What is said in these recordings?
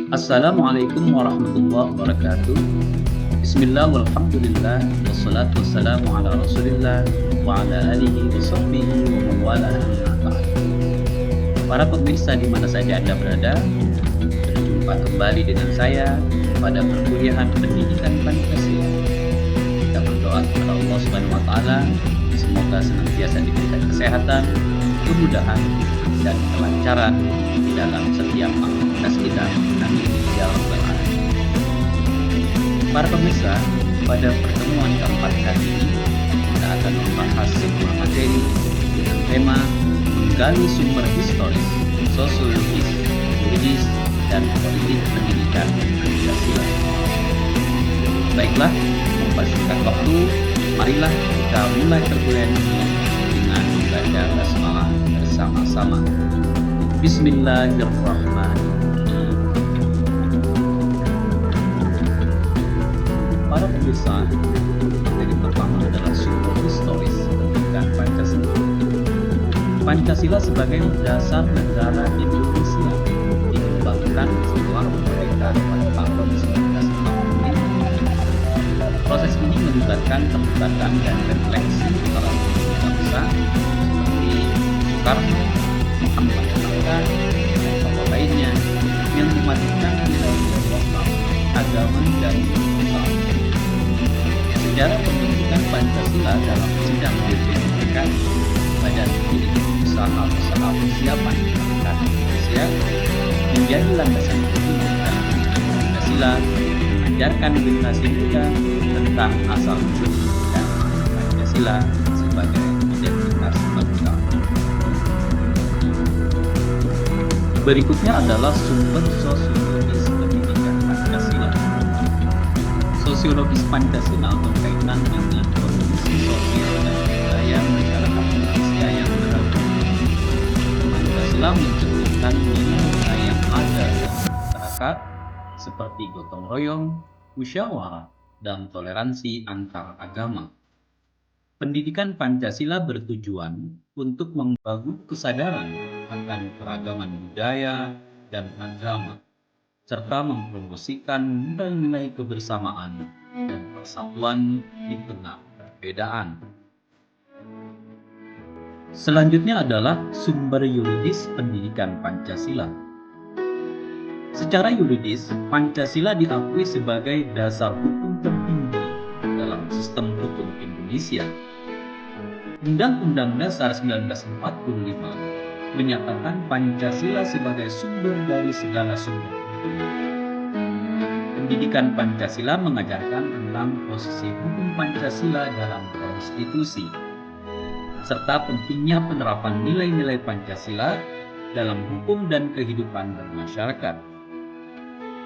Assalamualaikum warahmatullahi wabarakatuh. Bismillah walhamdulillah wassalatu wassalamu ala Rasulillah wa ala alihi wa sahbihi wa man wala amma ba'd. Para pemirsa di mana saja Anda berada, berjumpa kembali dengan saya pada perkuliahan Pendidikan Pancasila. Kita berdoa kepada Allah Subhanahu wa taala semoga senantiasa diberikan kesehatan, kemudahan dan kelancaran di dalam setiap aktivitas kita. Amin ya rabbal alamin. Para pemirsa, pada pertemuan keempat kali ini kita akan membahas sebuah materi dengan tema menggali sumber historis, sosiologis, juridis, dan politik pendidikan Pancasila. Baiklah, mempersingkat waktu, marilah kita mulai perkuliahan ini dengan membaca basmalah bersama-sama. Bismillahirrahmanirrahim. Para pemirsa, materi pertama adalah sumber historis pendidikan Pancasila. Pancasila sebagai dasar negara Indonesia dikembangkan setelah kemerdekaan pada tahun 1945. Proses ini melibatkan perdebatan dan refleksi para tokoh bangsa seperti Soekarno, Muhammad Hatta, dan tokoh lainnya yang memadukan nilai-nilai lokal, agama, dan universal. Sejarah pembentukan Pancasila dalam sidang BPUPK pada titik usaha persiapan masyarakat Indonesia menjadi landasan pendidikan Pancasila mengajarkan generasi muda tentang asal-usul dan Pancasila sebagai identitas bangsa. Berikutnya adalah sumber sosiologis pendidikan Pancasila. Sosiologis Pancasila berkaitan dengan kondisi sosial dan budaya masyarakat Indonesia yang beragam. Pancasila mencerminkan nilai yang ada dalam masyarakat seperti gotong royong, musyawarah, dan toleransi antar agama. Pendidikan Pancasila bertujuan untuk membangun kesadaran akan keragaman budaya dan agama, serta mempromosikan nilai-nilai kebersamaan dan persatuan di tengah perbedaan. Selanjutnya adalah sumber yuridis pendidikan Pancasila. Secara yuridis, Pancasila diakui sebagai dasar hukum tertinggi dalam sistem hukum Indonesia. Undang-Undang Dasar 1945 menyatakan Pancasila sebagai sumber dari segala sumber hukum. Pendidikan Pancasila mengajarkan tentang posisi hukum Pancasila dalam konstitusi, serta pentingnya penerapan nilai-nilai Pancasila dalam hukum dan kehidupan bermasyarakat.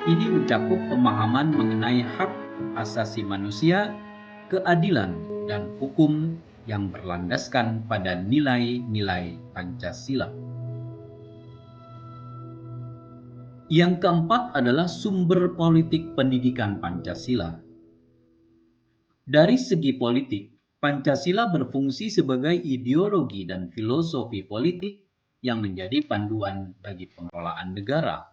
Ini mencakup pemahaman mengenai hak asasi manusia, keadilan, dan hukum yang berlandaskan pada nilai-nilai Pancasila. Yang keempat adalah sumber politik pendidikan Pancasila. Dari segi politik, Pancasila berfungsi sebagai ideologi dan filosofi politik yang menjadi panduan bagi pengelolaan negara.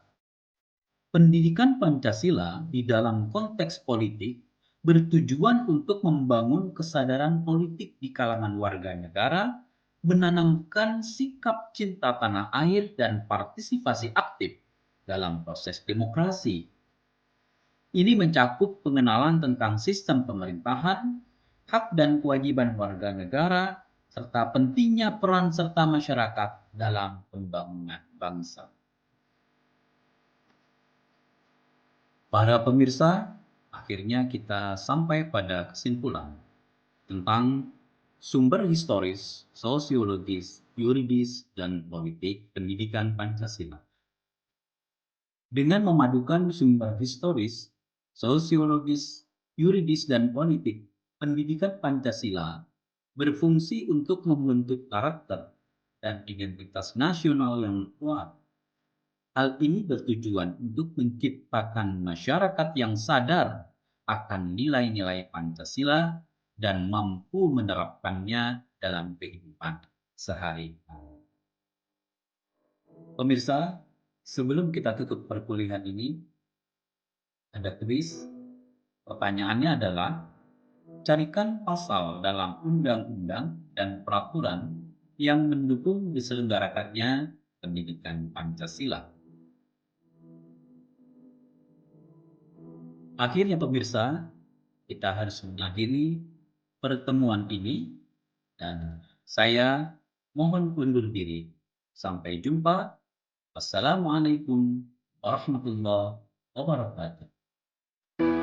Pendidikan Pancasila di dalam konteks politik bertujuan untuk membangun kesadaran politik di kalangan warga negara, menanamkan sikap cinta tanah air dan partisipasi aktif dalam proses demokrasi. Ini mencakup pengenalan tentang sistem pemerintahan, hak dan kewajiban warga negara, serta pentingnya peran serta masyarakat dalam pembangunan bangsa. Para pemirsa, akhirnya kita sampai pada kesimpulan tentang sumber historis, sosiologis, yuridis, dan politik pendidikan Pancasila. Dengan memadukan sumber historis, sosiologis, yuridis, dan politik, pendidikan Pancasila berfungsi untuk membentuk karakter dan identitas nasional yang kuat. Hal ini bertujuan untuk menciptakan masyarakat yang sadar akan nilai-nilai Pancasila dan mampu menerapkannya dalam kehidupan sehari-hari. Pemirsa, sebelum kita tutup perkuliahan ini, ada kuis. Pertanyaannya adalah, carikan pasal dalam undang-undang dan peraturan yang mendukung diselenggarakannya pendidikan Pancasila. Akhirnya pemirsa, kita harus mengakhiri pertemuan ini dan saya mohon undur diri. Sampai jumpa. Wassalamualaikum warahmatullahi wabarakatuh.